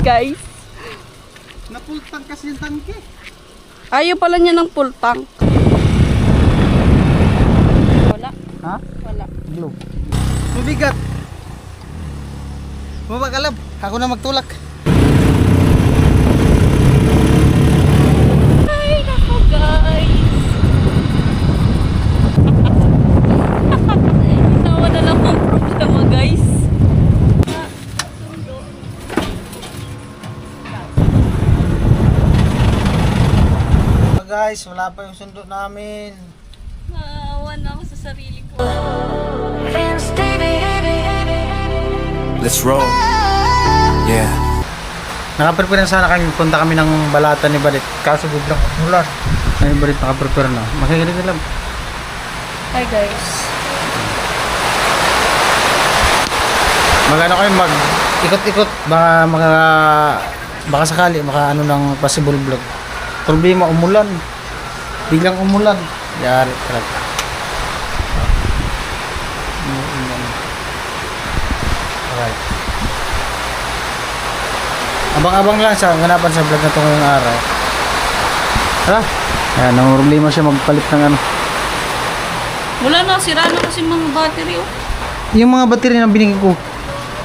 guys. Napultang kasi yung tangke. Ayaw pala niya ng full tank. Wala. Ha? Wala. Blue. Mabigat. Mabagalab. Ako na magtulak. Ay, nako guys. Nawa na lang ang problema guys. Guys, wala pa yung sundo namin. Naawa na ako sa sarili ko. Let's roll. Yeah. Nakaprepare na sana kami, punta kami ng balatan ni Balit. Kaso biglang umulan. Ay, Balit nakaprepare na. Makikinig na lang. Hi guys. Magano kayo, mag ikot-ikot. Baka sakali, maka ano ng possible vlog. Problema, umulan. Biglang umulan. Yari talaga. Umulan. Alright. Abang-abang lang sa ganapan sa vlog na ito ngayong araw. Tara. Ayan, ang problema siya magpalit ng ano. Wala na, sira na kasi mga battery oh. Yung mga battery na binigay ko.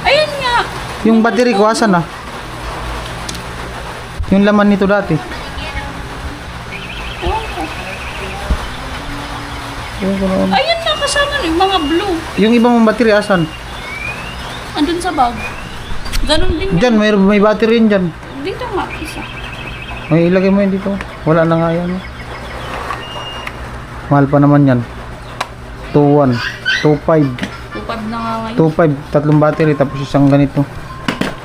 Ayun nga. Yung battery ko, asan na? Yung laman nito dati. Ayun na, kasama na yung mga blue. Yung ibang battery, asan? Andun sa bag. Ganon din Diyan, may battery yun dyan. Dito nga, isa. May ilagay mo yun dito. Wala na nga yan. Mahal pa naman yan. 2.1, 2.5, Tupad na nga ngayon. 2.5, tatlong battery tapos isang ganito.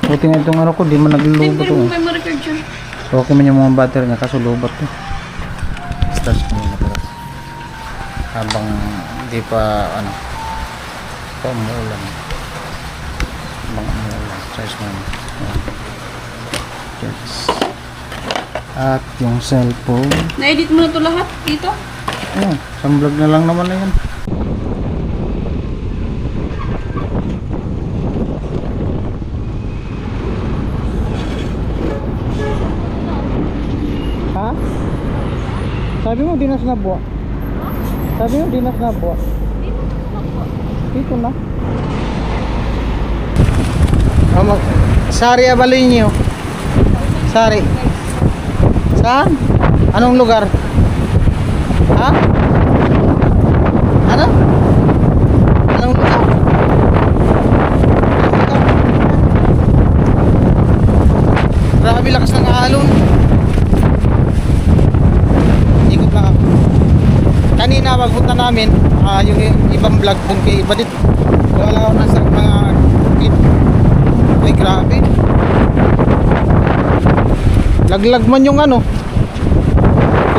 Buti nga itong ano ko, di man naglulubo Siyempre to. mo kayo ma-record dyan. Okay man yung mga battery niya, kaso lubat to. Start ko muna pala. Habang di pa, ano, pa umuulan. Habang umuulan, charge mo na. Yes. At yung cellphone. Na-edit mo na to lahat dito? Ayan, isang vlog na lang naman na yan. Ha? Sabi mo dinas na buwa. Sabi mo dinas na buwa. Dito na. Sari Abalinyo. Sari. Saan? Anong lugar? Ha? Ano? Anong lugar? Grabe lakas ng alon. Ikot lang ako. Kanina pagpunta namin, yung ibang vlog dun kay Badit. Wala ako nasa mga clip. Ay grabe. Laglag man yung ano.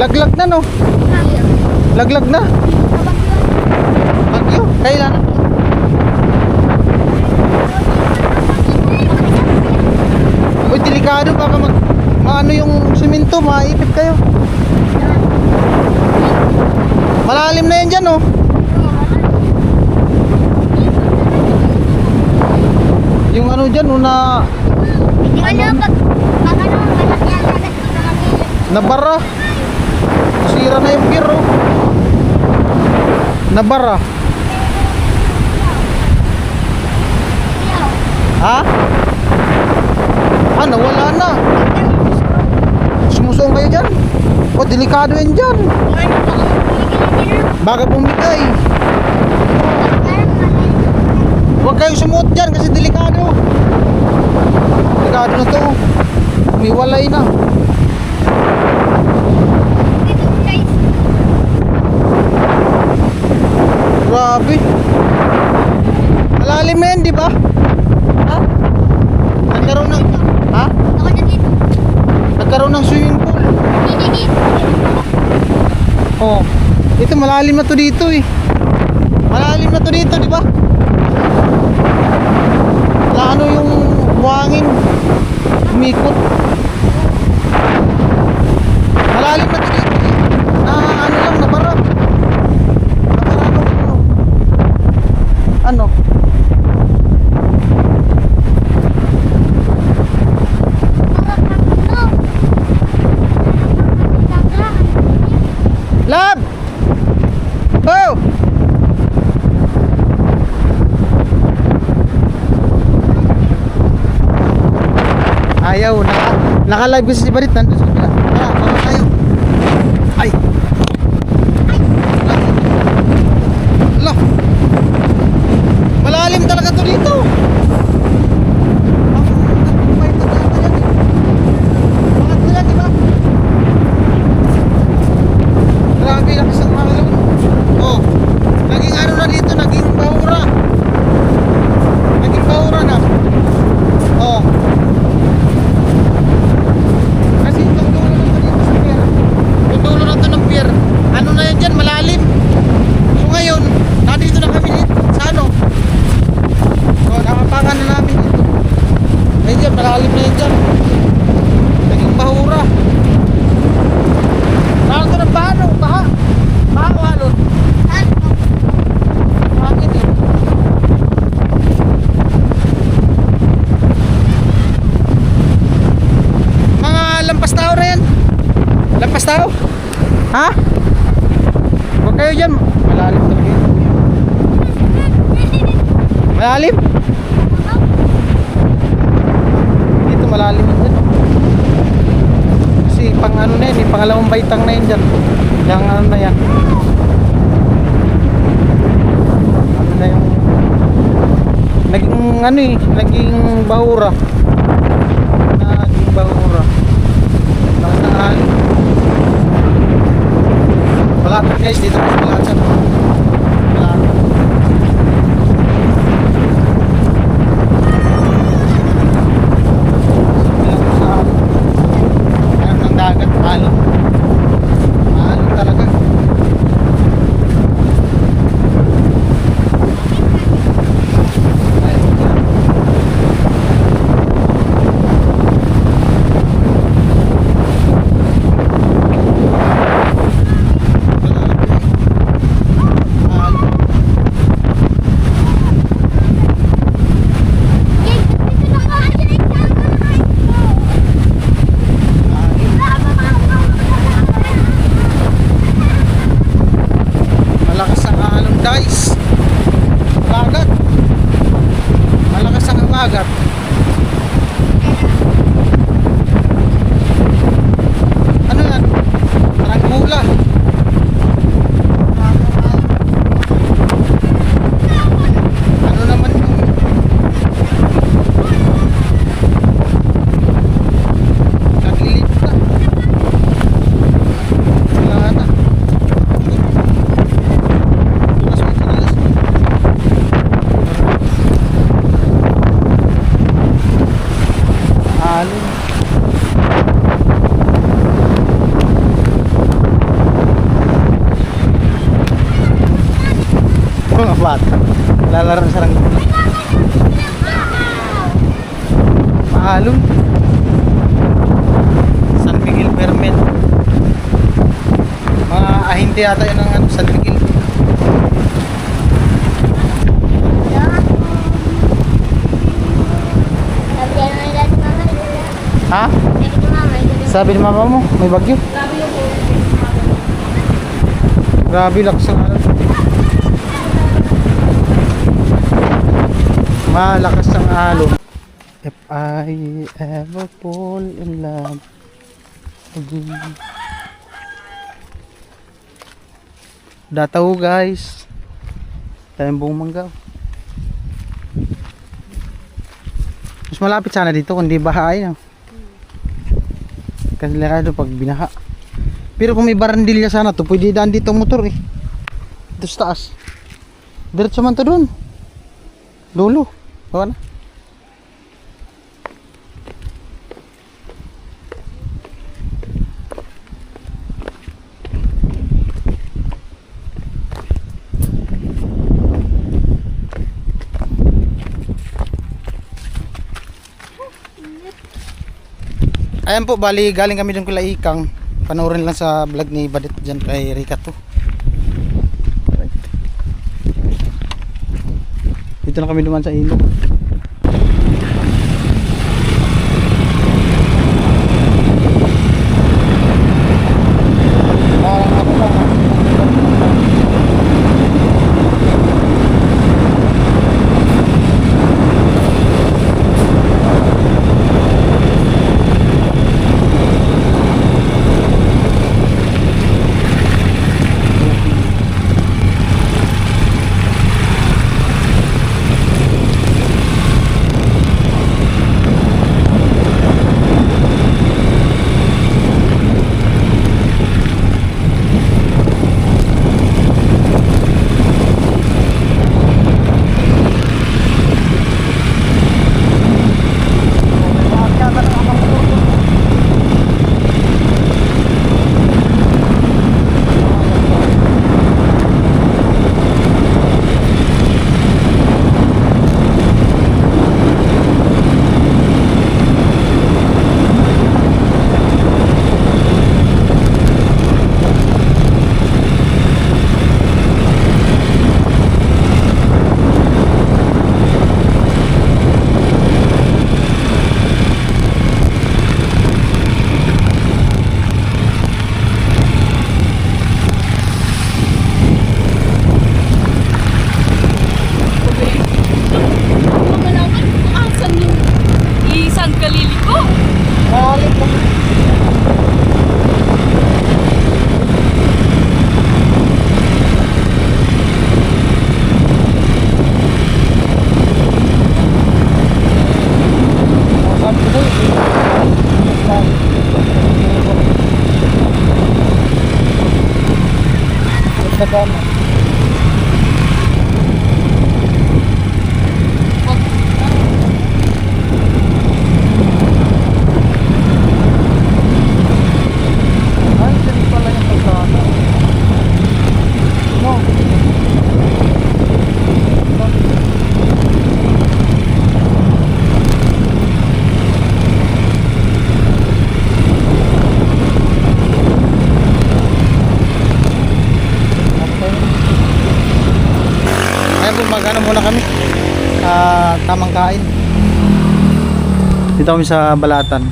Laglag na no. Laglag na. Bagyo. Kailan? Uy, delikado baka maano yung simento, maipit kayo. Malalim na yan dyan oh. Yung ano dyan oh na nabara. Sira na yung pier oh. Nabara. Ha? Ah, nawala na. Sumusong kayo dyan. Oh, delikado yan dyan. Baka bumigay. Huwag kayo sumuot dyan kasi delikado. Delikado na to. Umiwalay na. Grabe. Malalim na yan, di ba? Ha? Nagkaroon ng... Ha? Nagkaroon ng swimming pool. Oh. Ito malalim na to dito eh. Malalim na to dito, di ba? Wala ano yung buhangin. Umikot. Malalim na to dito eh. Ano lang, nabara. Ano? Naka-live kasi si Barit nandun sa kabila. Tara, baba tayo. Ay. Ala. Malalim talaga to dito. Grabe lang isang malong. Oh, naging ano na dito, naging bahura. Naging bahura na. Oh. Kasi itong dulo na to dito sa pier. Yung dulo na to ng pier. Ano na yan dyan, malalim. So ngayon, nandito na kami dito. Sa ano? So, nakapangan na namin dito. Ayun dyan, malalim na yan dyan. Naging bahura. Saan ito ng baha no? Baha? Baha o halon? Bakit eh? Mga lampas tao na yan. Lampas tao? Ha? Huwag kayo dyan. Malalim talaga yun. Malalim? Dito malalim yun. Kasi pang ano na yun, pangalawang baitang na yun dyan. Yung ano na yan. Ano na yung naging ano eh, naging bahura. Naging bahura. Nakasaan. Malapit guys, dito mas malapit. Malapit. Dagat, alon. Alon talaga. Malakas ang alon guys. Lagat. Malakas ang lagat. Ano yan? Tarangula. Ano naman yung naglilip na. Wala na. Alon. Mga bata lalaro sa sarang alon. San Miguel Permen. Mga ahinte yata yun ng ano, San Miguel. Ha? Sabi ni mama mo, may bagyo. Grabe lakas ang alon. Malakas ang alon. If I ever fall in love again. Dataw guys. Tayong buong manggaw. Mas malapit sana dito kundi bahay no? Kasi delikado pag binaha. Pero kung may barandilya sana to, pwede daan dito ang motor eh. Dito sa taas. Diretso man to doon. Lolo. Bawa na. Ayan po, bali galing kami dun kila Ikang. Panoorin lang sa vlog ni Badit dyan kay Rika to. Dito na kami duman sa ilog. sabi magano muna kami. Tamang kain. Dito kami sa Balatan.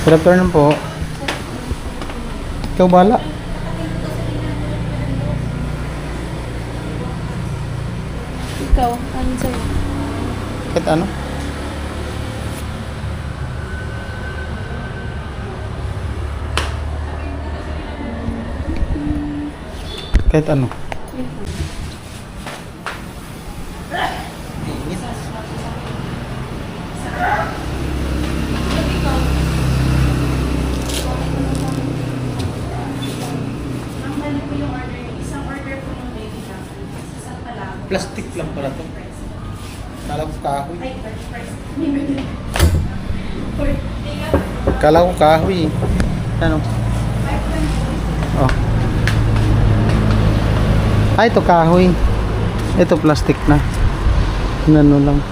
Good afternoon po. Ikaw bala. Ikaw, ano sa'yo? Kahit ano? Kahit ano? Plastic lang pala to. Kala ko kahoy. Kala ko kahoy. Ano? Oh. Ay, ito kahoy. Ito plastic na. Ano lang.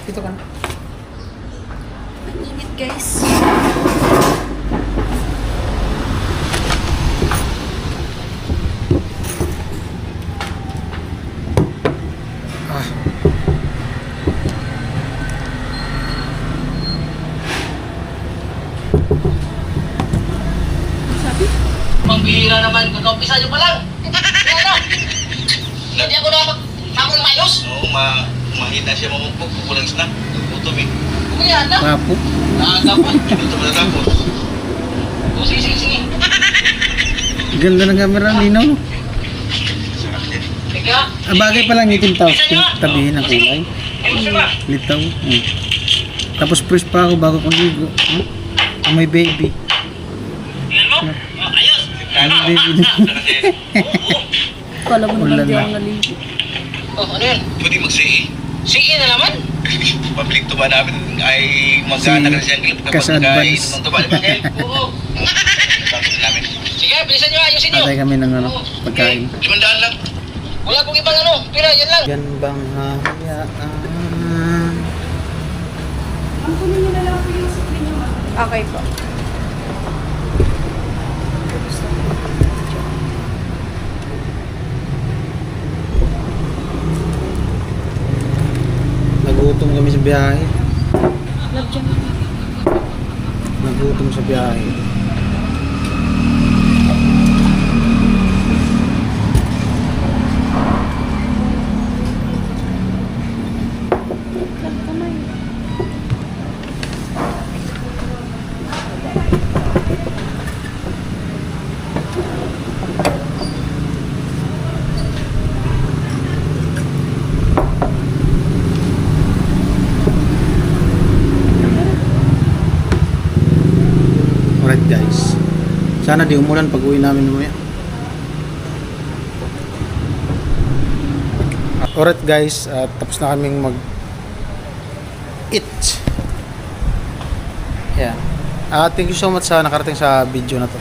Ito ka na. Ang init guys. Sabi? Pambihira naman, kakampisa nyo pa lang. Ano? Hindi ako ako na mayos. Oo, mahina siya mamupok. Kukulang snack. Gutom eh. Kaya na. Mapo. Naaga pa. Ito pa natapos. O sige, sige, sige. Ganda ng camera, linaw. Teka. Bagay pa lang itim tabihin ang kulay. Ano siya ba? Litaw. Tapos fresh pa ako bago kong ligo. May baby. Tingnan mo. Ayos. May baby na. Kala mo Ulan naman di na. ako naligo. Oh, ano yan? Pwede mag-CE. Sige na naman. Pabalik tuba namin ay mag-ana kasi ang gilip kapag Kasi nagkain advance. ng tuba. Di ba? Oo. Tapos namin. Sige, bilisan nyo, ayusin nyo. Patay kami ng ano, pagkain. 500 lang. Wala pong ibang ano. Pira, yan lang. Yan bang hahayaan? Okay po. Nagutom kami sa biyahe. Love dyan. Nagutom sa biyahe. Alright guys. Sana di umulan pag uwi namin mamaya. Alright guys, tapos na kaming mag eat. Yeah. Thank you so much sa nakarating sa video na to.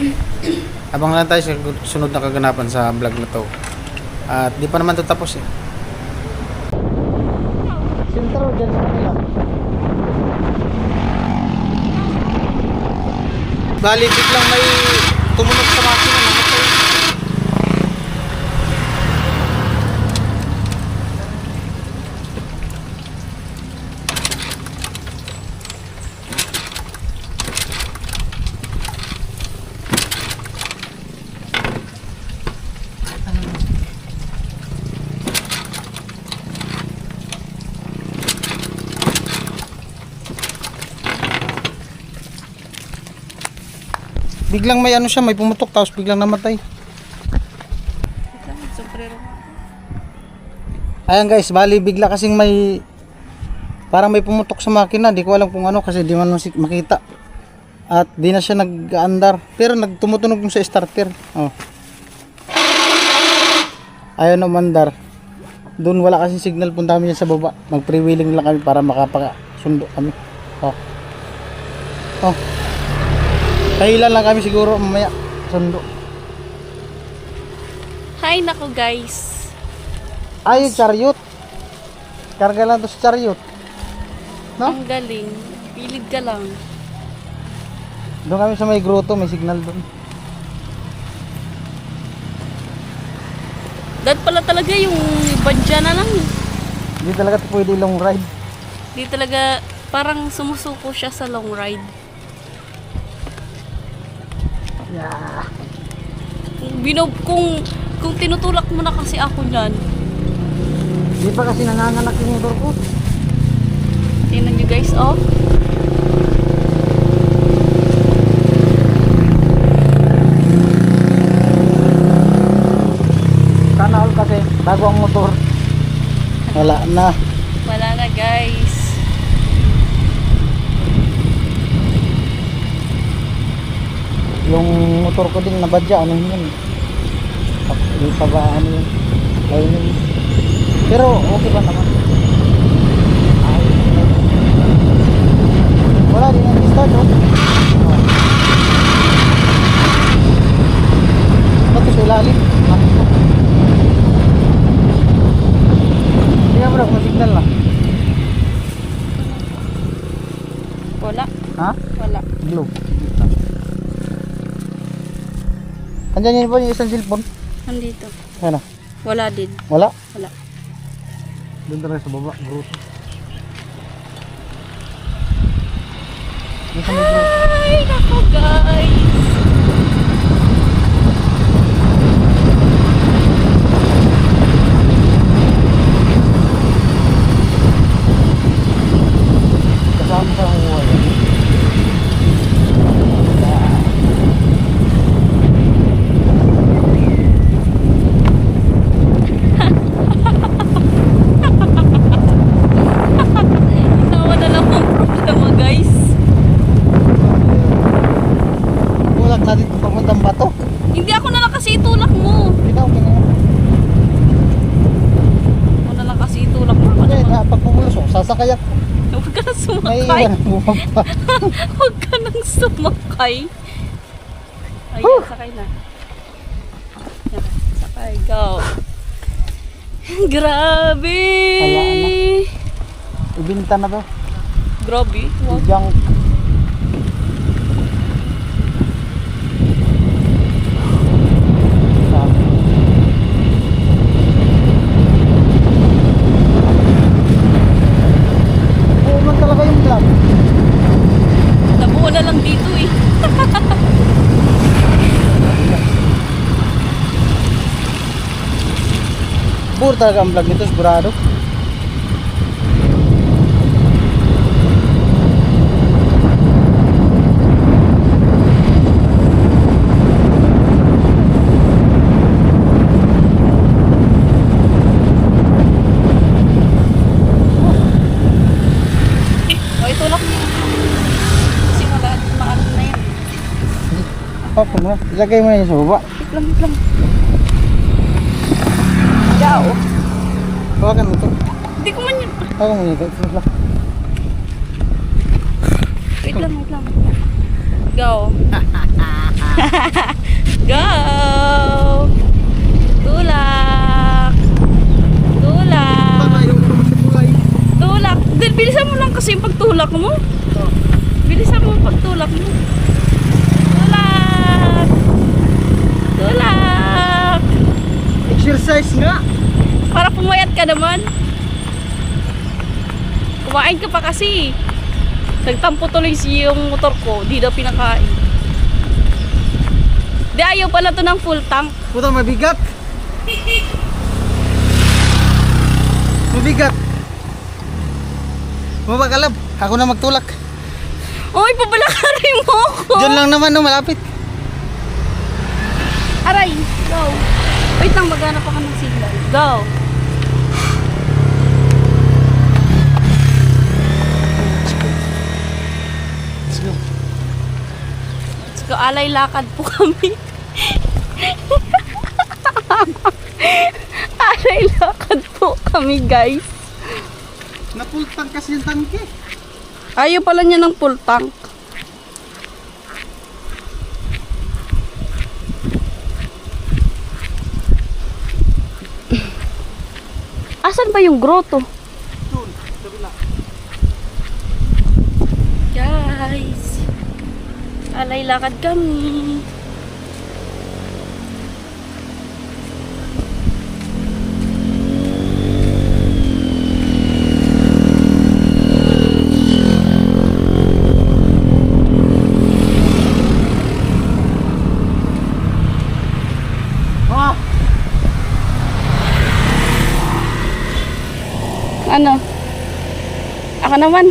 Abang lang tayo sa sunod na kaganapan sa vlog na to. At di pa naman to tapos eh. Sintro dyan sa kanila. Bali, biglang may tumunog sa makina. Namatay. Biglang may ano siya, may pumutok tapos biglang namatay. Sombrero. Ayan guys, bali bigla kasing may parang may pumutok sa makina, di ko alam kung ano kasi di man makita. At di na siya nag-andar. Pero nagtumutunog yung sa starter. Oh. Ayaw na umandar. Doon wala kasi signal, punta kami sa baba. Mag-freewheeling lang kami para makapasundo kami. Oh. Oh. Kahilan lang kami siguro mamaya sundo. Hi nako guys. Ay, chariot. Karga lang to sa chariot. No? Ang galing. Pilid ka lang. Doon kami sa may grotto, may signal doon. Dad pala talaga yung badya na lang. Hindi talaga pwede long ride. Di talaga parang sumusuko siya sa long ride. Yeah. Kung tinutulak mo na kasi ako niyan. Hindi pa kasi nanganganak yung motor ko. Tingnan nyo guys, oh. Sana all kasi bago ang motor. Wala na. Wala na guys. Yung motor ko din nabadya, ano yun? Hindi pa ba ano yun? Ayun yun. Pero okay ba naman? Ay, wala din ang start, oh. Tapos ilalim. Hindi nga bro, masignal na. Wala. Ha? Wala. Blue. Andyan yun po yung isang cellphone. Nandito. Ano? Wala din. Wala? Wala. Doon talaga sa baba, grotto. Doon sa may grotto. Ay, nako guys. Kasama sa huwag. Nawa na lang ang problema guys. Tulak natin papuntang bato. Hindi ako na lang kasi itulak mo. Ikaw, ganyan. Ako na lang kasi itulak mo. Ako Hindi, naman. pag pumulusok, sasakay ako. Huwag ka nang May sumakay. iwan mo pa. Huwag ka nang sumakay. Ayun, sakay na. Yan, sakay, go. Grabe. Wala na. Ibinta na to. Grabe. Wow. Junk. Oo man talaga yung vlog. Nabuo na lang dito eh. Puro talaga ang vlog nito, sigurado. O, itulak mo. Kasi maano na yan. Papa mo, ilagay mo na yun sa baba. Wait lang, wait lang. Yaw. Hawakan mo ito. Hindi ko man yun. Hawakan mo ito. Wait lang, wait lang. Go. Go. Tulak. Tulak. Tulak. Bilisan mo lang kasi yung pagtulak mo. Bilisan mo yung pagtulak mo. Tulak. Tulak. Exercise nga. Para pumayat ka naman. Kumain ka pa kasi. Nagtampo tuloy yung motor ko. Di daw pinakain. Di ayaw pala to ng full tank. Puta, mabigat. Mabigat. Mabagalab. Ako na magtulak. Uy, pabalakarin mo ako. Diyan lang naman, no, malapit. Aray, go. Wait lang, maghanap ako ng signal. Go. Let's go. ko, alay lakad po kami. Alay lakad po kami, guys. Napultang kasi yung tangke. Ayaw pala niya ng full tank. Asan ba yung grotto? Guys, alay lakad kami. Ah! Ano? Ako naman.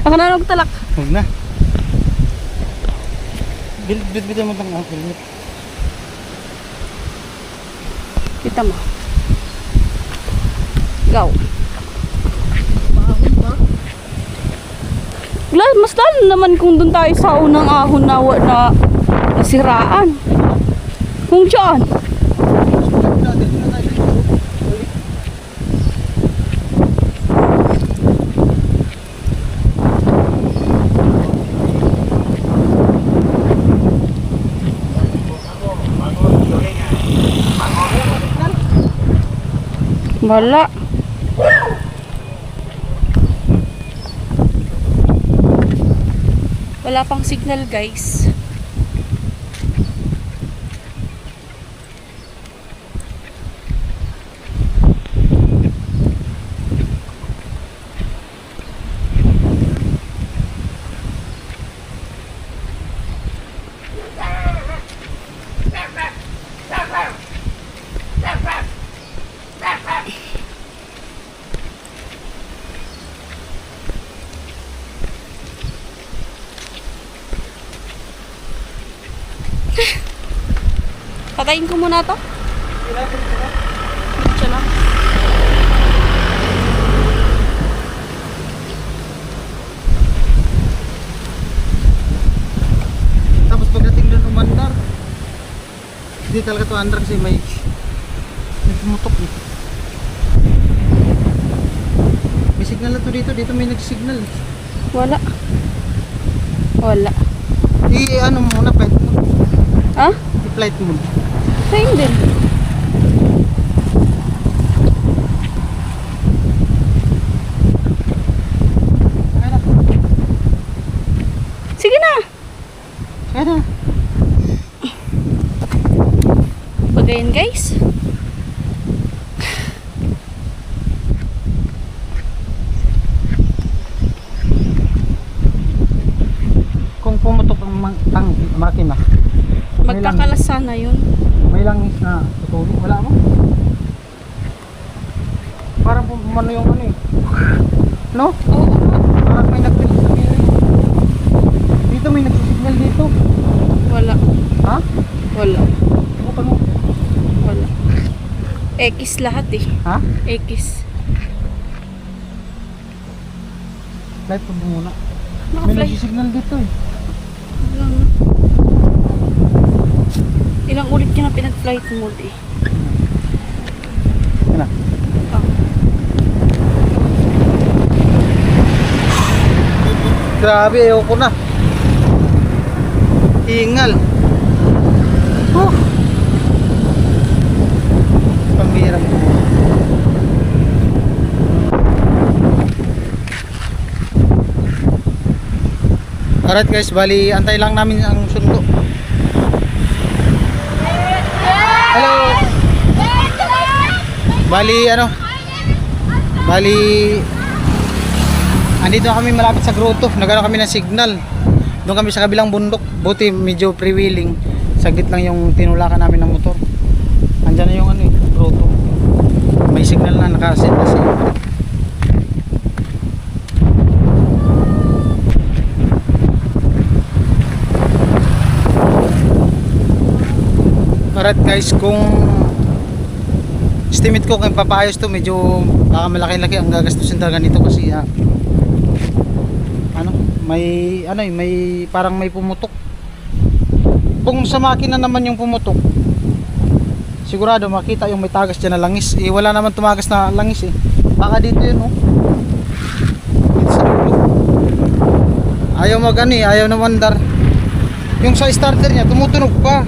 Ako na nagtalak. Huwag na. Bit-bit mo itong helmet. Kita mo. Go. Mas lalo naman kung doon tayo sa unang ahon na nasiraan. Kung saan? Wala. Wala pang signal, guys. Patayin ko muna to. Diyan na. Tapos pagdating doon umandar, hindi talaga to andar kasi may pumutok eh. May signal na to dito may nagsignal. Wala. Wala. Ano muna, flight mode. Ha? I-flight mode. Same din. Sige na. Kaya na. Bagayan, guys. Kung pumutok ang makina, Magkakalas sana yun. may langis na tutulog. Wala mo? Parang pumano yung ano eh. No? Oo. Parang may nagpilit sa kiri. Dito may nagsignal dito. Wala. Ha? Wala. Bukan mo. Wala. X lahat eh. Ha? X. Flight mode muna. May Naka-fly. nagsisignal dito eh. Wala na. Ilang ulit yun na pinag-flight mode eh. Yan na. Ah. Grabe, ayoko na. Ingal. Pambihirang ko. Alright guys, bali antay lang namin ang sundo. Hello. Bali andito kami malapit sa grotto. Nagano kami ng signal. Doon kami sa kabilang bundok. Buti medyo pre-wheeling. Saglit lang yung tinulakan namin ng motor. Andiyan na yung ano eh, grotto. May signal na nakaset na siya. Alright guys, kung estimate ko kung papaayos to, medyo baka malaki-laki ang gagastusin talaga nito kasi ano may ano may parang may pumutok. Kung sa makina naman yung pumutok, sigurado makita yung may tagas dyan na langis. Wala naman tumagas na langis baka dito yun dito sa dulo. Ayaw ayaw na mandar. Yung sa starter niya tumutunog pa.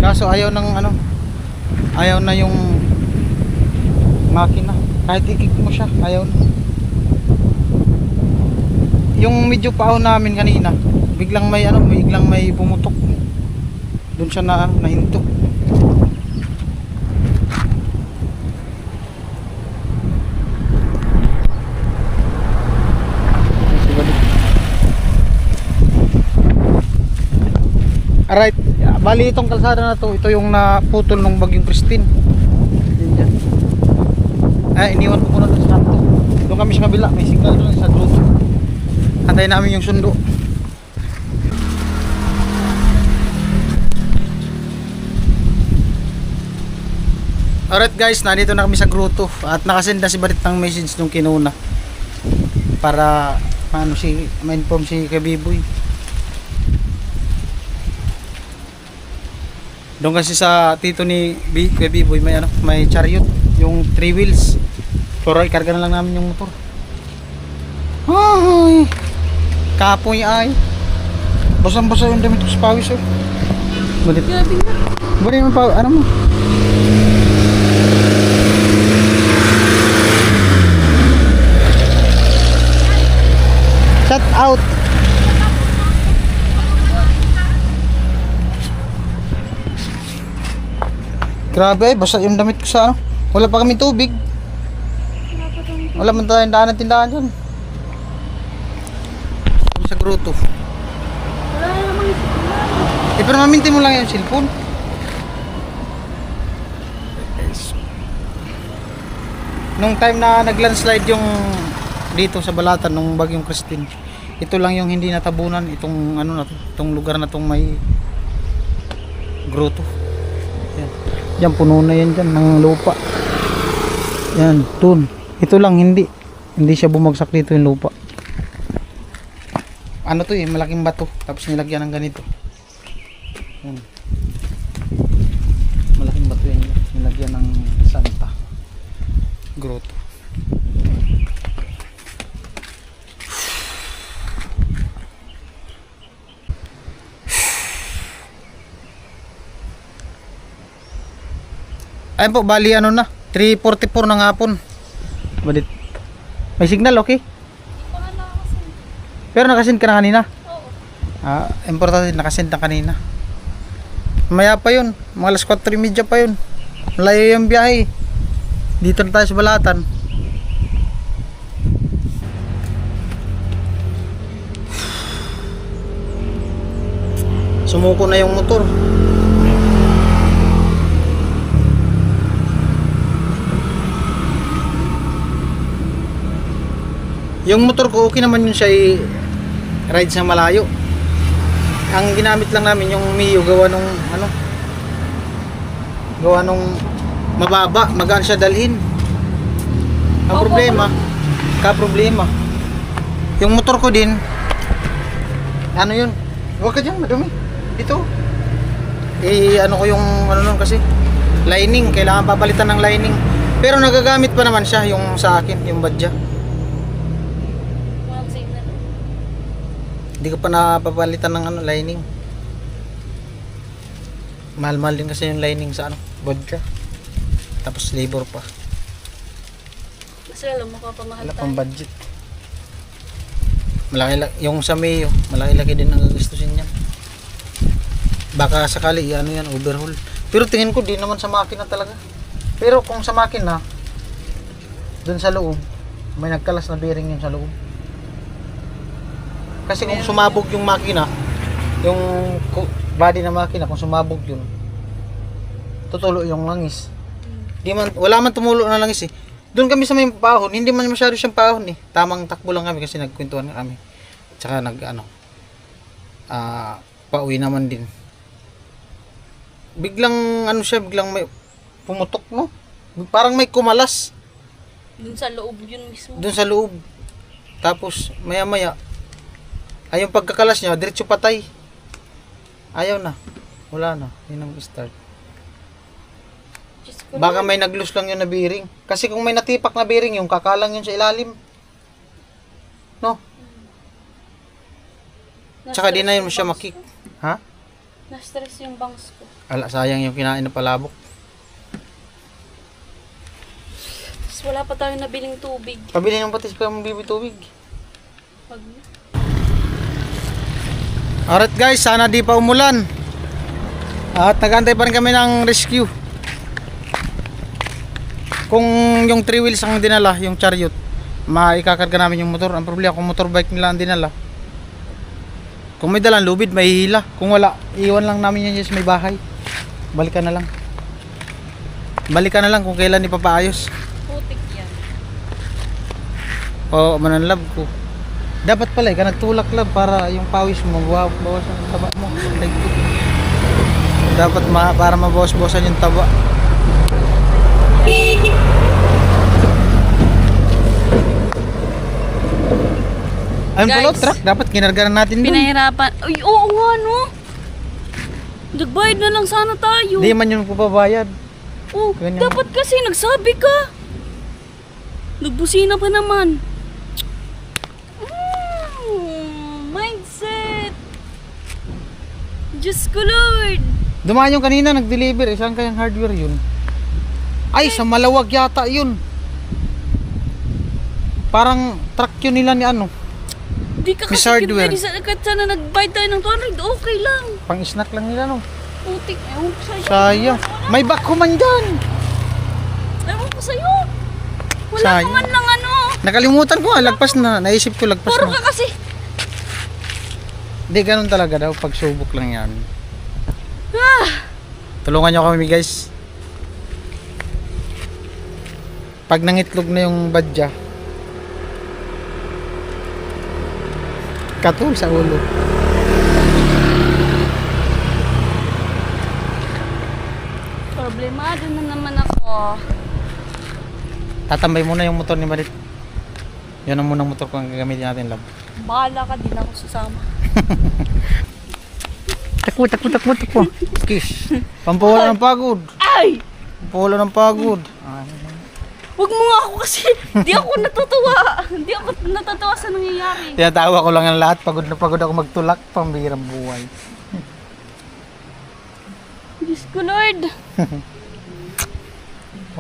Kaso ayaw na yung makina. Kahit ikik mo siya, ayaw na. Yung medyo paahon namin kanina, biglang may pumutok. Doon siya nahinto. Alright, bali itong kalsada na to, ito yung naputol ng bagyong Christine. Yan dyan. Iniwan ko muna doon sa kanto. Doon kami sa kabila, may signal doon sa group. Antayin namin yung sundo. Alright guys, nandito na kami sa grotto at nakasend na si Barit ng message nung kinuna para ma-inform si Kabiboy. Doon kasi sa tito ni Kuya Biboy may chariot, yung 3 wheels. Pero ikarga na lang namin yung motor. Ay, kapoy ay. Basang-basa yung damit ko sa pawis Badit. Grabe na. Badit mo pa, ano mo? Shut out. Grabe, basta yung damit ko sa wala pa kami tubig. Wala man tayong daan at tindahan dyan. Sa grotto. Wala namang isipan. Pero maminti mo lang yung cellphone. Nung time na naglandslide yung dito sa Balatan nung bagyong Christine, ito lang yung hindi natabunan, itong itong lugar na tong may grotto. Yan, puno na yan dyan ng lupa. Yan, dun. Ito lang, hindi siya bumagsak dito yung lupa. Ano to malaking bato. Tapos nilagyan ng ganito. Yan. Malaking bato yan. Nilagyan ng santa. Grotto. Ayun po, bali 3:44 ng hapon. Badit. May signal, okay? Pero nakasend ka na kanina? Oo. Importante nakasend na kanina. Maya pa yun, mga alas 4:30 pa yun. Malayo yung biyahe. Dito na tayo sa Balatan. Sumuko na yung motor. Yung motor ko okay naman yun siya ride sa malayo. Ang ginamit lang namin yung Mio gawa nung mababa, magaan siya dalhin. Ang problema yung motor ko din yun, huwag ka dyan madumi dito ko yung kasi lining, kailangan papalitan ng lining, pero nagagamit pa naman siya yung sa akin, yung badya. Hindi ko pa napapalitan ng lining. Mahal-mahal din kasi yung lining sa vodka. Tapos labor pa. Kasi alam mo ka pamahal Wala tayo. pang budget. Yung sa Mio, malaki-laki din ang gastusin niya. Baka sakali yan overhaul. Pero tingin ko di naman sa makina talaga. Pero kung sa makina, dun sa loob, may nagkalas na bearing yun sa loob. Kasi kung sumabog yung makina, yung body ng makina, kung sumabog yun, tutulo yung langis. Wala man tumulo na langis Doon kami sa may pahon, hindi man masyado siyang pahon Tamang takbo lang kami kasi nagkwentuhan kami. Tsaka pauwi naman din. Biglang biglang may pumutok Parang may kumalas Dun sa loob yun mismo. doon sa loob. Tapos maya-maya ay yung pagkakalas niya, diretso patay. Ayaw na. Wala na. Yun ang start. Diyos ko Baka Lord. may nag-loose lang yun na bearing. Kasi kung may natipak na bearing, yung kakalang yun sa ilalim. No? Tsaka di na yun siya makik. Ha? Na-stress yung bangs ko. Ala, sayang yung kinain na palabok. Tapos wala pa tayong nabiling tubig. Pabili ng patis pa yung bibi tubig. Pag... Alright guys, sana di pa umulan. At nag-antay pa rin kami ng rescue. Kung yung 3 wheels ang dinala, yung chariot, maikakarga namin yung motor. Ang problema kung motorbike nila ang dinala, kung may dalang lubid, may hila. Kung wala, iwan lang namin yan sa may bahay. Balikan na lang. Balikan na lang kung kailan ipapaayos. putik yan. O mananlab ko. Dapat pala ka nagtulak lab para yung pawis mo bawas ang taba mo. Dapat para mabawas-bawasan yung taba. Ayun pala, Guys, truck. Dapat kinargaran natin dun. Pinahirapan. Ay, oo nga no. Nagbayad na lang sana tayo. Di man yung papabayad. Oh, Ganyan. dapat kasi nagsabi ka. Nagbusina pa naman. Mindset. Diyos ko Lord. Dumaan yung kanina, nag-deliver. Saan kayang hardware yun? Ay, sa Malawag yata yun. Parang truck yun nila ni ano. Di ka Miss kasi Hardware. pwede sana nag-bayad tayo ng 200. Okay lang. Pang snack lang nila no. Putik. Ewan ko sa'yo. Sayang. May bako man dyan. Ewan ko sa'yo. Wala Sayang. naman lang ano. Nakalimutan ko, lagpas na. Naisip ko, lagpas Puro na. ka kasi. Hindi, ganun talaga daw. Pagsubok lang yan. Ah. Tulungan nyo kami guys. Pag nangitlog na yung badya, katul sa ulo. Problemado na naman ako. Tatambay muna yung motor ni Marit. Yan ang munang motor kung gagamitin natin, love. Bahala ka, din ako sasama. Takbo. Kiss. Pampawala ng pagod. Ay! Pampawala ng pagod. Huwag mo nga ako kasi. Di ako natutuwa. Di ako natatawa sa nangyayari. Tinatawa ko lang ang lahat. Pagod na pagod ako magtulak. Pambirang buhay. Diyos ko Lord.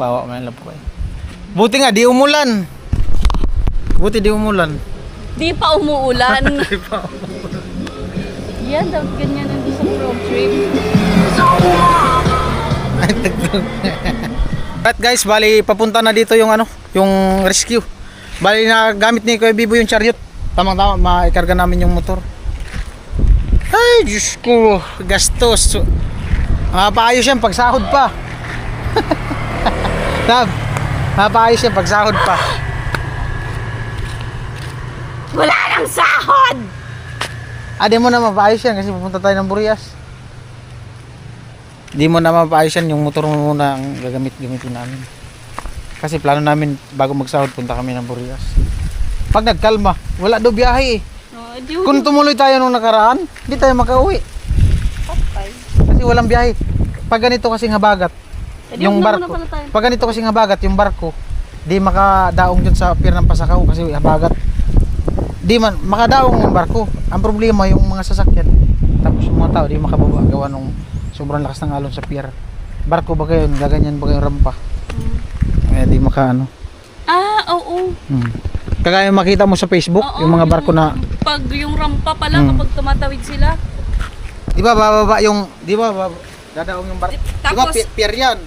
Wawa man love ko eh. Buti nga, di umulan. Buti di umulan. Di pa umuulan. Yan, dapat ganyan nandito sa road trip. Right guys, bali papunta na dito yung ano, yung rescue. Bali na gamit ni Kuya Bibo yung chariot. Tamang-tama, maikarga namin yung motor. Ay, Diyos ko, gastos. Mapaayos yan pag sahod pa. Tab, mapaayos yan pag sahod pa. Wala nang sahod! Di mo na mapaayos yan kasi pupunta tayo ng Burias. Di mo na mapaayos yan, yung motor mo muna ang gamitin namin. Kasi plano namin bago magsahod punta kami ng Burias. Pag nagkalma, wala daw biyahe eh. No, Kung tumuloy tayo nung nakaraan, hindi tayo makauwi. Kasi walang biyahe. Pag ganito kasing habagat, yung barko. Pag ganito kasing habagat, yung barko, di makadaong dyan sa pier ng Pasakaw kasi habagat. Di man, makadaong yung barko. Ang problema yung mga sasakyan. Tapos yung mga tao, di makababa. Gawa nung sobrang lakas ng alon sa pier. Barko ba kayo, gaganyan ba kayo rampa? Di maka ano. Ah, oo. Kagaya makita mo sa Facebook, Oo, yung mga barko na pag yung rampa pala kapag tumatawid sila. di ba bababa yung, di ba dadaong yung barko. Di ba Tapos pier yan.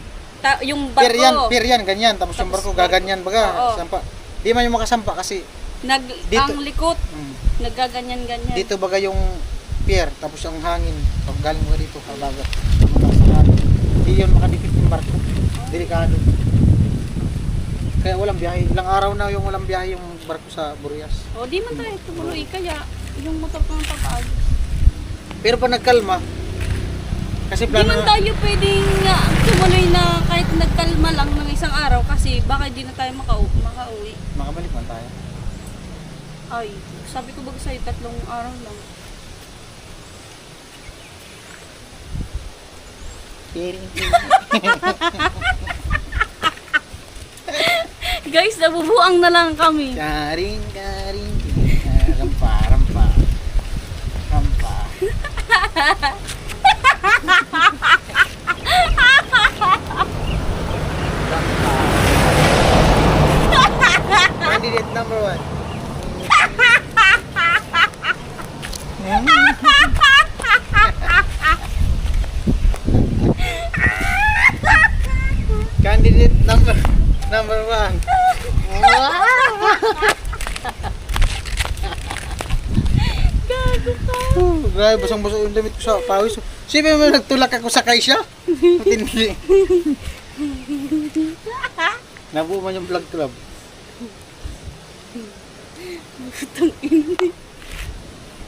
yung barko Pier yan, ganyan. Tapos yung barko gaganyan baga. Oo. Sampa. Di man yung makasampa kasi dito. ang likot naggaganyan-ganyan. dito baga yung pier. Tapos ang hangin. Pag galing mo dito, habagat. Di yun makadikit yung barko. Delikado. Kaya walang biyahe. Ilang araw na yung walang biyahe yung barko sa Burias. O di man tayo tumuloy kaya yung motor ko ng papaagos. Pero pag nagkalma, Kasi Di man tayo pwedeng tumuloy na kahit nagkalma lang ng isang araw kasi baka di na tayo makauwi. makabalik man tayo. Ay, sabi ko ba sa'yo 3 araw lang. Guys, nabubuang na lang kami. Karing. Rampa. Candidate number 1. Candidate number 1. Grabe, basang-basang yung damit ko sa pawis. Siyempre mo nagtulak ako sa kaisya. Matindi. Nabuo man yung vlog club.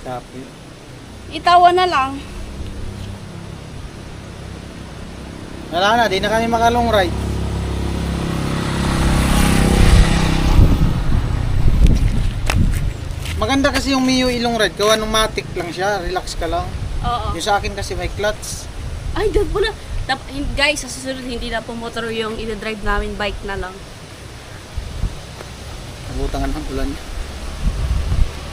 Kapi. Itawa na lang. Wala na, di na kami makalong ride. Maganda kasi yung Mio Ilong Ride. Gawa ng matic lang siya, relax ka lang. Oo. Yung sa akin kasi may clutch. Ay, dad mo na. Guys, sa susunod hindi na po motor yung i-drive namin, bike na lang. Nabutangan ng ulan.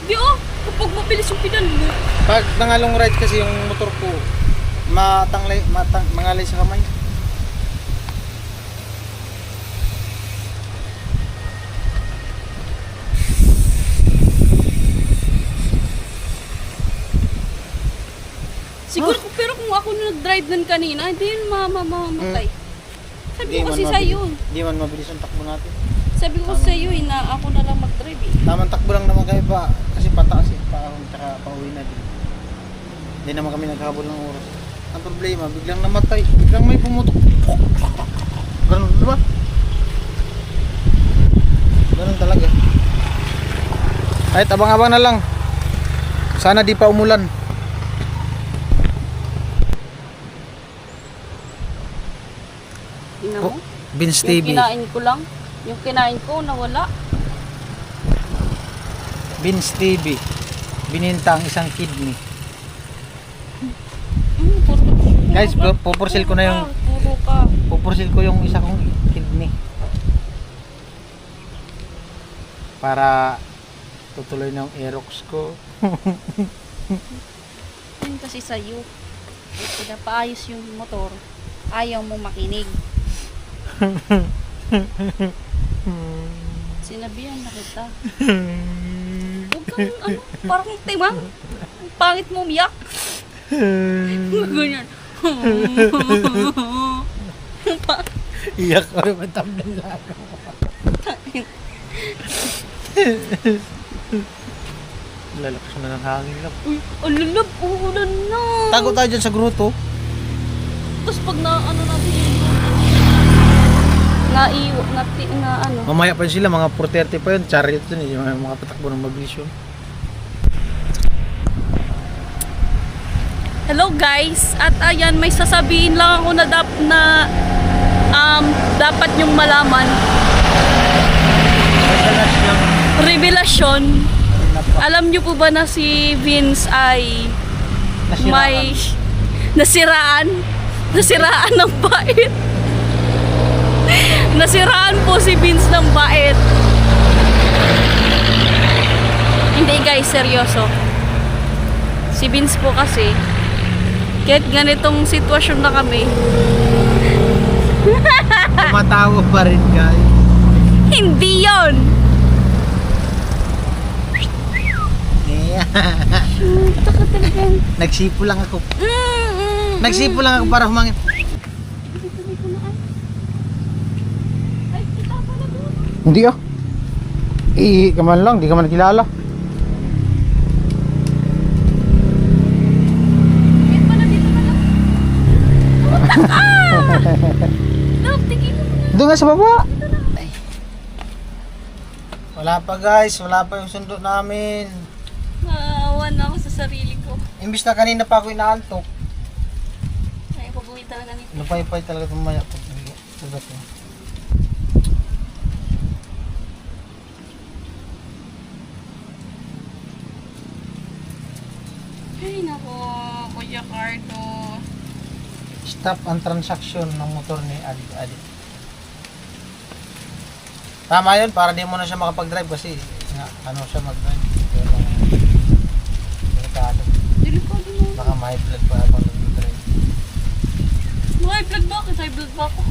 Di kapag mabilis yung pedal mo. Pag nangalong ride kasi yung motor ko, mangalay sa kamay. Siguro, pero kung ako nag-drive nun kanina, hindi yun mamamatay. Sabi ko kasi sa'yo. Hindi man mabilis ang takbo natin. Sabi ko sa'yo na ako na lang mag-drive eh. Tamang takbo lang naman kami pa. Kasi pataas eh. Tsaka pauwi na din. Hindi naman kami naghabol ng oras. Ang problema, biglang namatay. Biglang may pumutok. Ganun, di ba? Ganun talaga. Kahit abang-abang na lang. Sana di pa umulan. Tingnan mo. Vince Yung TV. kinain ko lang. Yung kinain ko, nawala. Vince TV. Bininta ang isang kidney. Guys, pupursil ko na yung Puro ka. pupursil ko yung isa kong kidney. Para tutuloy na yung Aerox ko. Yun kasi sa'yo. Pinapaayos yung motor. Ayaw mo makinig. Sinabihan na kita. Huwag kang parang timang. Ang pangit mo umiyak. Ganyan. Iyak ko rin matamnan lang. Lalakas na ng hangin lang. Uy, alalab, uulan na. Tago tayo dyan sa gruto. Tapos pag na natin yun, Mamaya pa yun sila, mga 4:30 pa yun. Chariot yun eh, yung mga patakbo ng mabilis yun. Hello guys, at ayan may sasabihin lang ako na dapat nyong malaman. Revelasyon. Alam nyo po ba na si Vince ay may nasiraan ng bait? Nasiraan po si Vince ng bait. Hindi guys, seryoso. Si Vince po kasi kahit ganitong sitwasyon na kami, Tumatawa pa rin guys. hindi yon. Taka talagang. Nagsipo lang ako. Nagsipo lang ako para humangin. Ay, kita pala doon. Hindi ah. Ka man lang, di ka man kilala. Dito pala, dito pala. Love, tigil mo na. Doon nga sa baba. Wala pa guys, wala pa yung sundo namin. Naawa na ako sa sarili ko. Imbis na kanina pa ako inaantok. Ay, Lupay-pay talaga tumaya pag ugat mo. Ay, nako, Kuya Cardo. Stop ang transaction ng motor ni Adi. Tama yun, para di mo na siya makapag-drive kasi ano siya mag-drive. Pero delikado. Delikado mo. Baka may blood pa ako nag-drive. High blood ba? High blood ba ako?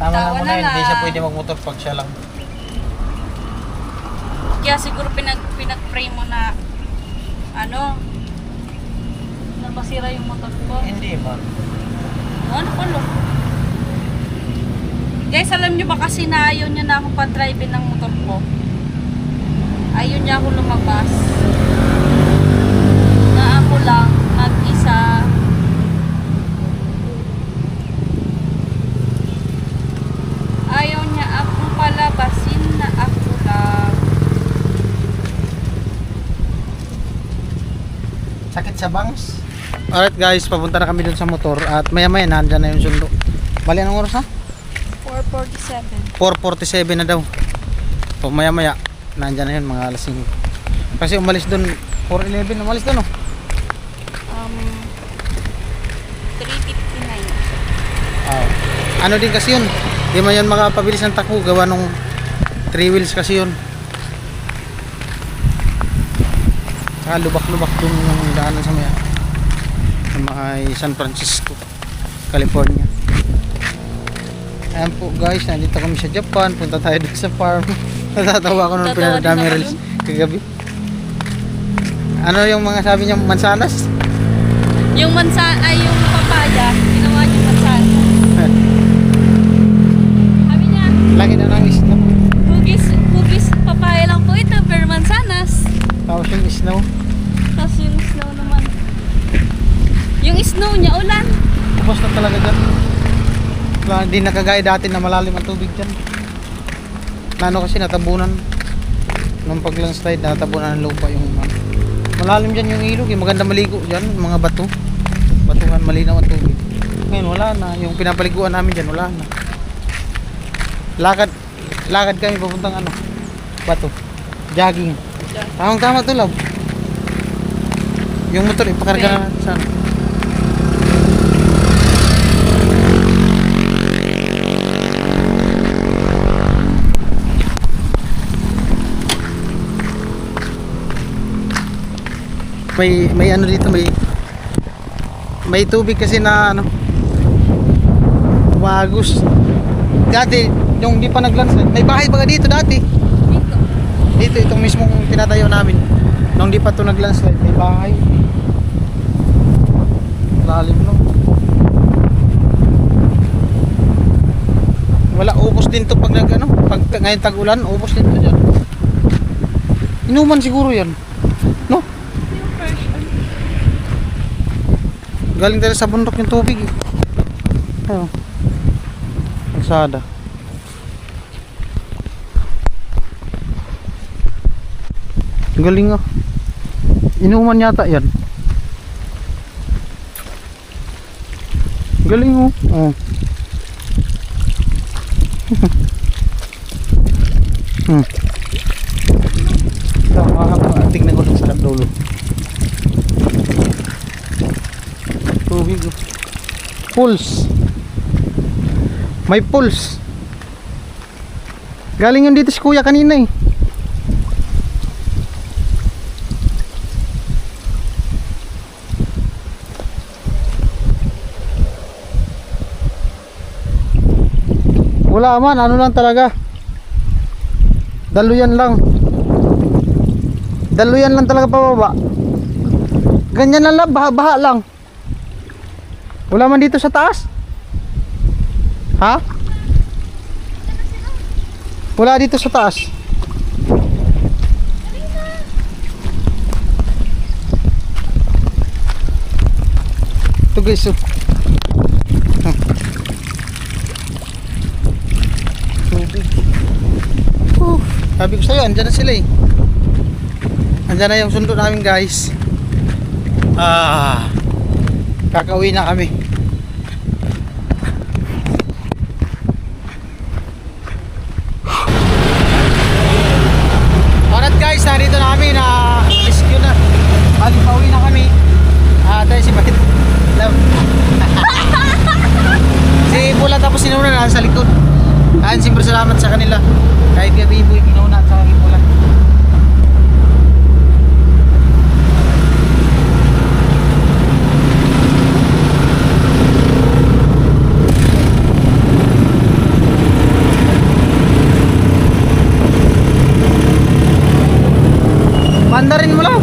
Tama Tawa na mo na na yun, hindi siya lang. pwede magmotor pag siya lang. Kaya siguro pinag-pray mo na ano na masira yung motor ko. Hindi man. Ano pala? Guys, alam nyo ba kasi na ayaw niya na akong pa-drive ng motor ko? Ayaw niya ako lumabas. Na ako lang, mag-isa. Ayaw niya akong palabasin na ako lang. Sakit sa bangs. Alright guys, papunta na kami dun sa motor at maya-maya nandyan na yung sundo. Bali, anong oras na? 4:47. 4:47 na daw. So maya-maya nandyan na yun, mga alas 5. Kasi umalis dun 4:11, umalis dun, no? 3:59. Ano din kasi yun, di man yan makapabilis ng takbo, gawa nung 3 wheels kasi yun. Saka lubak-lubak dun yung daanan sa maya sa mga San Francisco, California. Ayan po guys, nandito kami sa Japan, punta tayo dun sa farm. Natatawa ko nung Natatawa din pinadami ako reels kagabi. Ano yung mga sabi niya, mansanas? Yung yung papaya, ginawa niya mansanas. Sabi niya, Lagi na ng snow. hugis papaya lang po ito, pero mansanas. Tapos yung snow. Tapos yung snow naman. Yung snow niya, ulan. Tapos na talaga dyan. Wala, hindi nakagaya dati na malalim ang tubig dyan. Nano kasi natabunan. Nung pag-landslide, natabunan ng lupa yung malalim dyan yung ilog. Yung maganda maligo dyan, yung mga bato. Batuhan, malinaw ang tubig. Ngayon wala na. Yung pinapaliguan namin dyan, wala na. Lakad kami papuntang ano, bato. Jogging. Tamang tama to, love. Yung motor ipakarga na natin sa ano. May ano dito, may tubig kasi na ano, wagos. Dati yung di pa naglandslide, may bahay ba dito dati? Dito itong mismong tinatayo namin. Nung di pa to naglandslide, may bahay. Lalim no. Wala, ubos din to pag nag ano, pag ngayon tag-ulan, ubos din to diyan. Inuman siguro 'yan. No? Galing talaga sa bundok yung tubig. Ayun. Kalsada. Galing ah. Inuman yata yan. Galing oh. Oh. Tingnan ko sa dulo. Tubig. Pulse. May pulse. Galing yun dito si kuya kanina eh. Wala man, ano lang talaga. Daluyan lang. Daluyan lang talaga pababa. Ganyan lang, baha-baha lang. Wala man dito sa taas? Ha? Wala dito sa taas. Ito guys, oh. Tubig. Sabi ko sa'yo, andyan na sila eh. Andyan na yung sundo namin guys. Kakauwi na kami. Alright guys, narito na kami na rescue na. Bali pauwi na kami. Tayo si Bakit. Love. Si Pula tapos sinuna na sa likod. Siyempre salamat sa kanila. Kahit gabi ibu ginuna at sa Pula. Mandarin mo lang.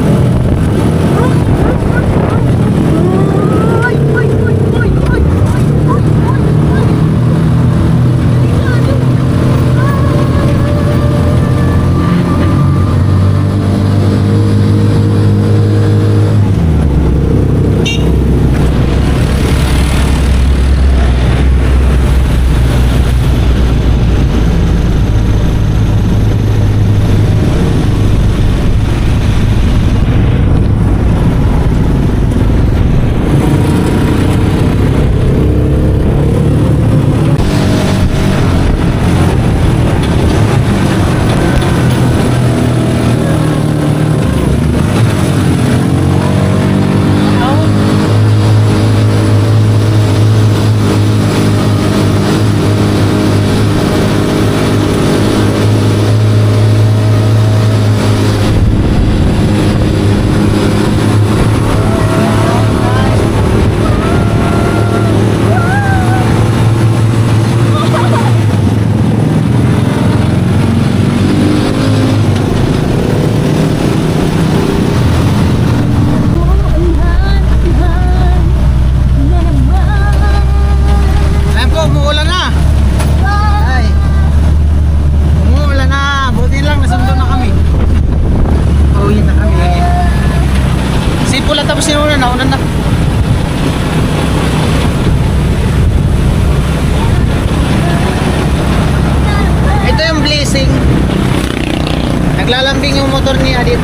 Naglalambing yung motor ni Adit.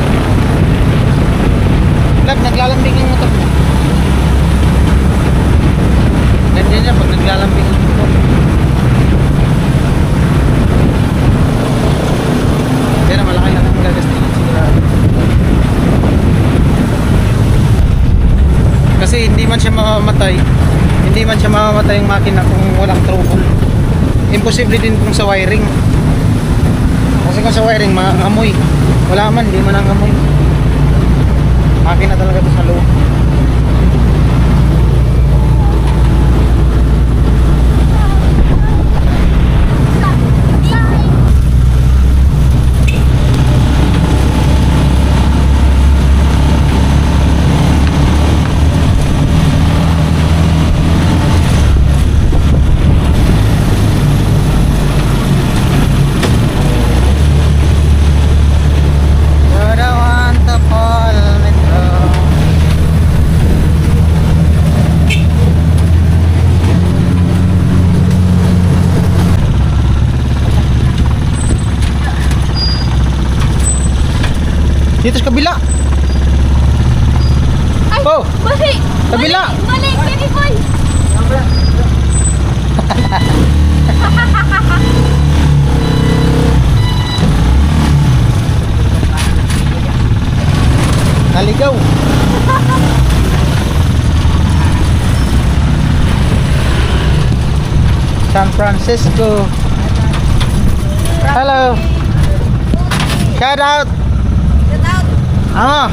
Lab, naglalambing yung motor niya. Ganyan niya pag naglalambing yung motor. Kaya na malaki lang ang gagastingin sigurado. Kasi hindi man siya mamamatay. Hindi man siya mamamatay yung makina kung walang trouble. Imposible din kung sa wiring. Kasi kung sa wiring, maamoy. Wala man, di man ang amoy. Makina talaga ito sa loob. Dito sa kabila. Ay, oh, mali! kabila. Mali! Kenny boy! Naligaw. San Francisco. Hello. Shout out. Ah.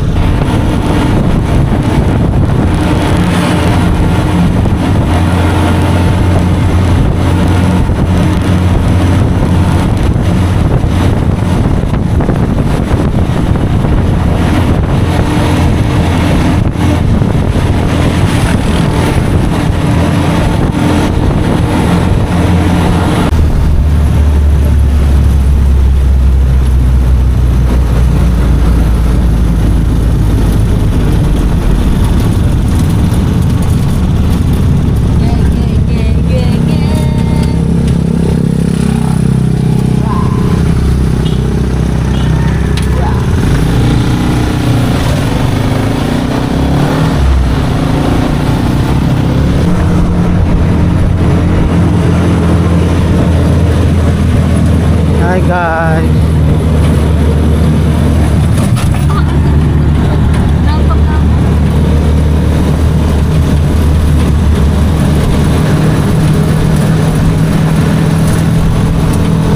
Hi guys.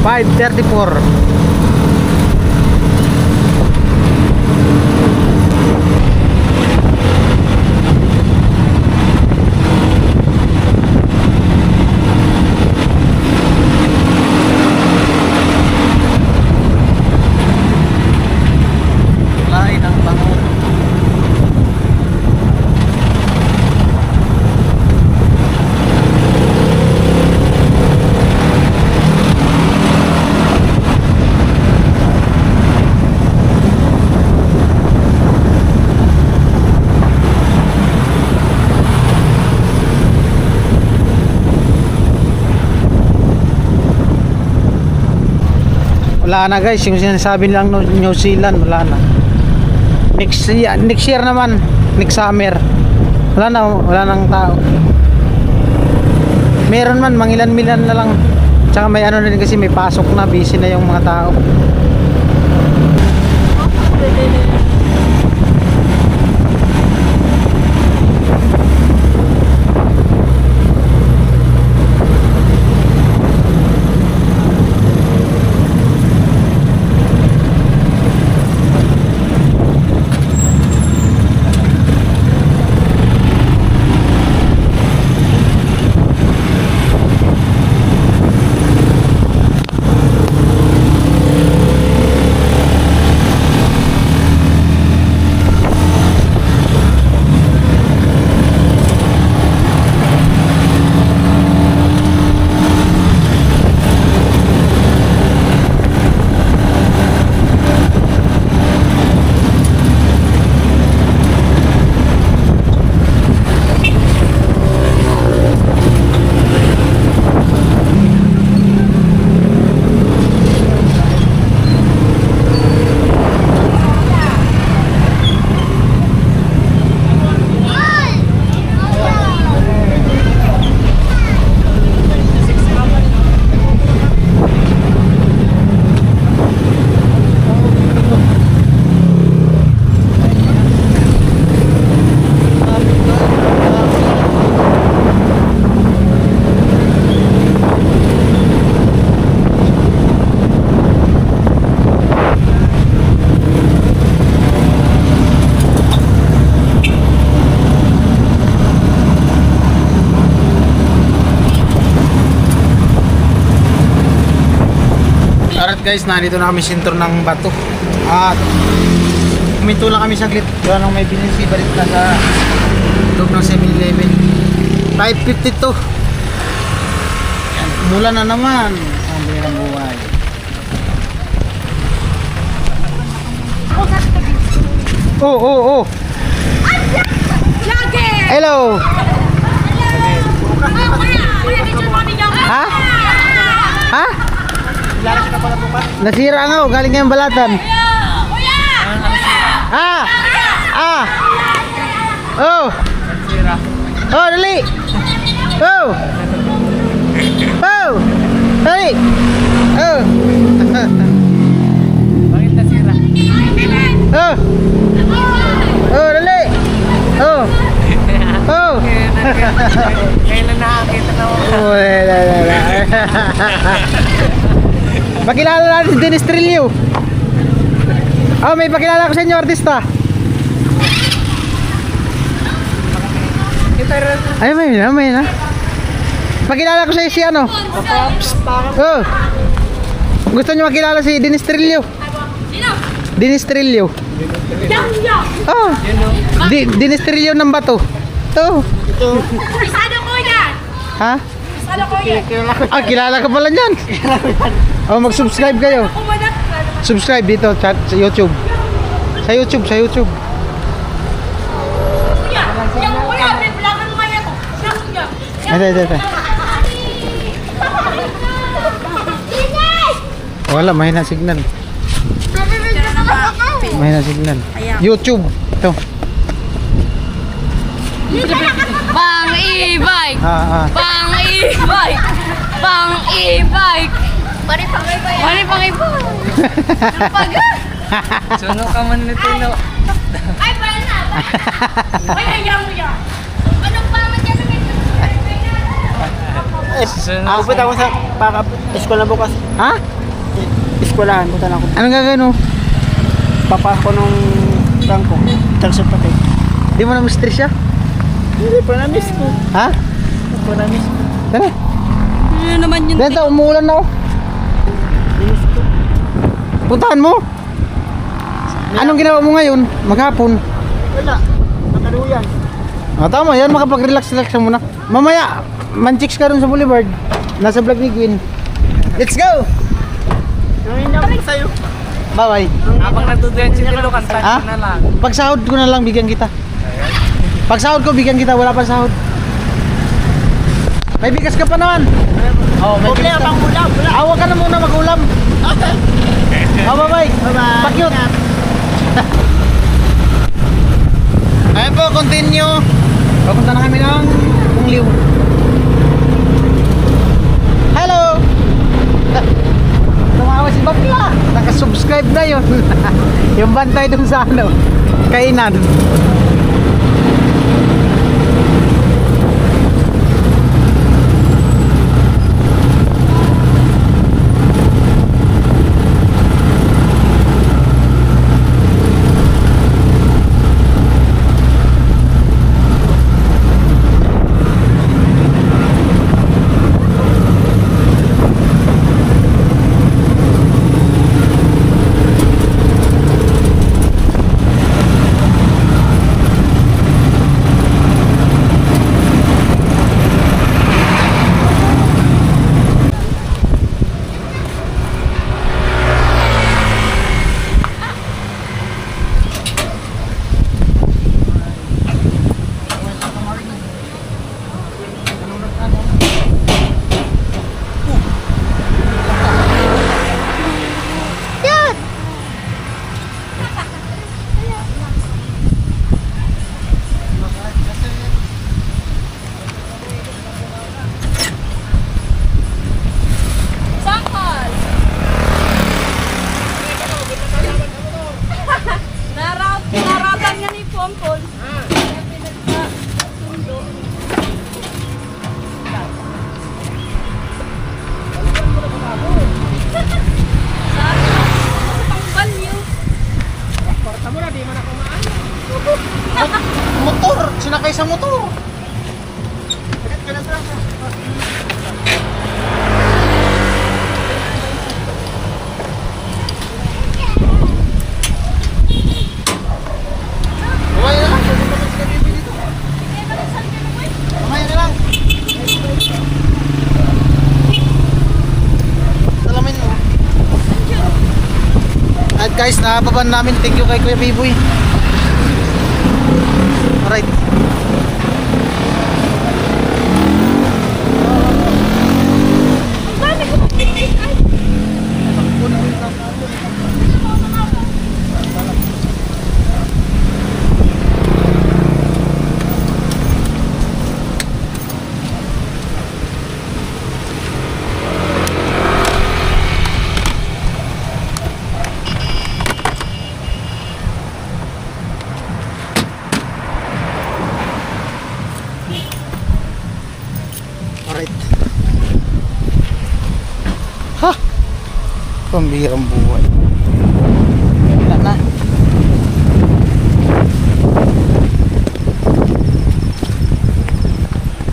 $5.34. Lain ang bangon. Wala na guys, yung sinasabi nilang New Zealand, wala na. Next year naman, next summer, wala nang tao. Meron man, mangilan-milan na lang. Tsaka may ano na rin kasi may pasok na, busy na yung mga tao. Alright guys, nandito na kami sentro ng Bato. At huminto lang kami saglit. Wala nang may binisi, balik na sa loob ng 7-Eleven. 5:52. Mula na naman ang birang buhay. Oh. Hello. Ha? Ha? Nasira nga, galing nga yung balatan. Oh. Oh, dali. Oh. Dali. Oh. Bakit nasira? Oh. Oh, dali. Oh. Oh. Kailan nakakita na ako? Oh, la. Pakilala natin si Dennis Trillo. Oh, may pakilala ko sa inyo, artista. Ay, may na. Pakilala ko sa inyo si ano. Oh. Gusto nyo makilala si Dennis Trillo? Sino? Dennis Trillo. Oh. Dennis Trillo ng Bato. Oh. Isado ko yan! Ha? Isado ko yan! Ah, kilala ka pala niyan. Oh, mag-subscribe kayo. Subscribe dito sa YouTube. Sa YouTube. Kuya! Yung kuya! May vlogan mo kaya to! Ito. Wala, mahina signal. YouTube. Ito. Pang e-bike! Ah. Pang e-bike! Pang e-bike! Pari-pangay ba yan? Pari-pangay ba? Lupaga! Suno ka man nito, no? Ay, pala na! Ay, ayaw mo yan! Anong paman yan? Ako punta ako sa eskwela bukas. Ha? Eskwelahan, punta na ako. Anong gagawin mo? Papa ko nung bangko. Tagsap pati. Di mo na mistress siya? Hindi pa na-miss ko. Ha? Hindi pa na-miss ko. Tara. Ano naman yun? Dahil umuulan na, oh. Miss ko. Puntahan mo. Anong ginawa mo ngayon? Maghapon. Wala. Nakaluyan. Ah, tama yan, makapag-relax-relax ka muna. Mamaya, man-chicks ka rin sa Boulevard. Nasa vlog ni Gwen. Let's go! Ngayon na ako sa'yo. Bye-bye. Habang natutuyan si Tilo, kantahan Ha? ko na lang. Pag sahod ko na lang, bigyan kita. Pag sahod ko, bigyan kita. Wala pa sahod. May bigas ka pa naman. Oh, may bigas ka. ulam. Awa ka na muna mag-ulam. Oh, bye-bye. Bye-bye. Pakyut. Ayan po, continue. Papunta na kami ng Pungliw. Hello! Tumawa si Bakla. Naka-subscribe na yun. Yung bantay dun sa ano, kainan. Sangkol! Naratan nga ni Pompol. Motor! Sinakay sa motor! Mamaya na lang. Mamaya na lang. Salamin mo. At guys, nakababan namin. Thank you kay Kuya Biboy. Alright. Alright. Ha! Pambihirang buhay. Wala na.